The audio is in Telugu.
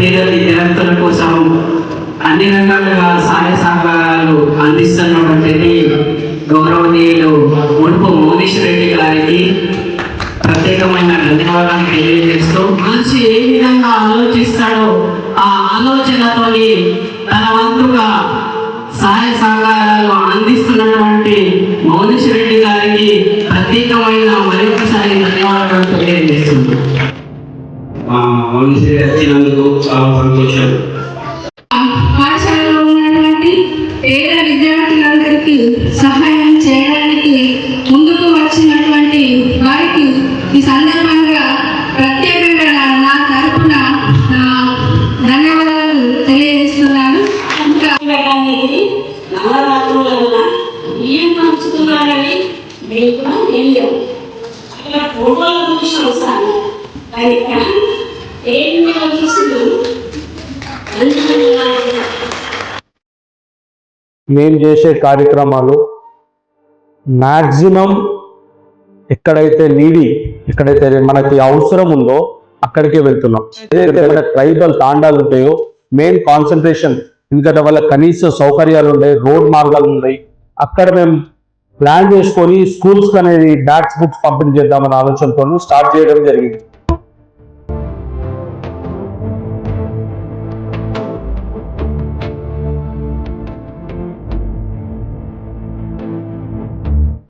పేద విద్యార్థుల కోసం అన్ని రకాలుగా సహాయ సహకారాలు అందిస్తున్నటువంటిది గౌరవనీయులు ముడుపు మోనీష్ రెడ్డి గారికి ప్రత్యేకమైన ధన్యవాదాలు తెలియజేస్తూ మనిషి ఏ విధంగా ఆలోచిస్తాడో ఆ ఆలోచనతోని తన వంతుగా సహాయ సహకారాలు అందిస్తున్నటువంటి మోనీష్ రెడ్డి గారికి ప్రత్యేకమైన మరొకసారి ధన్యవాదాలు తెలియజేస్తుంది. మోనీష్ రెడ్డి వచ్చినందుకు చాలా సంతోషం. పాఠశాలలో ఉన్నటువంటి పేద విద్యార్థులందరికీ సహాయం చేయడానికి ముందుకు వచ్చినటువంటి వారికి ఈ సందర్భంగా ప్రత్యేకంగా నా తరఫున ధన్యవాదాలు తెలియజేస్తున్నాను. ఏం పంచుతున్నారని మేము కూడా వెళ్ళాం. అక్కడ ఫోటోలు చూసిన వస్తాను కానీ ఏం చూసి మేము చేసే కార్యక్రమాలు మ్యాక్సిమం ఎక్కడైతే ఎక్కడైతే మనకి అవసరం ఉందో అక్కడికే వెళ్తున్నాం. ఏదైతే ట్రైబల్ తాండాలు ఉంటాయో మెయిన్ కాన్సన్ట్రేషన్, ఎందుకంటే వాళ్ళ కనీస సౌకర్యాలు ఉన్నాయి, రోడ్ మార్గాలు ఉన్నాయి. అక్కడ మేము ప్లాన్ చేసుకొని స్కూల్స్ అనేది బ్యాగ్స్ బుక్స్ పంపిణీ చేద్దామన్న ఆలోచనతో స్టార్ట్ చేయడం జరిగింది.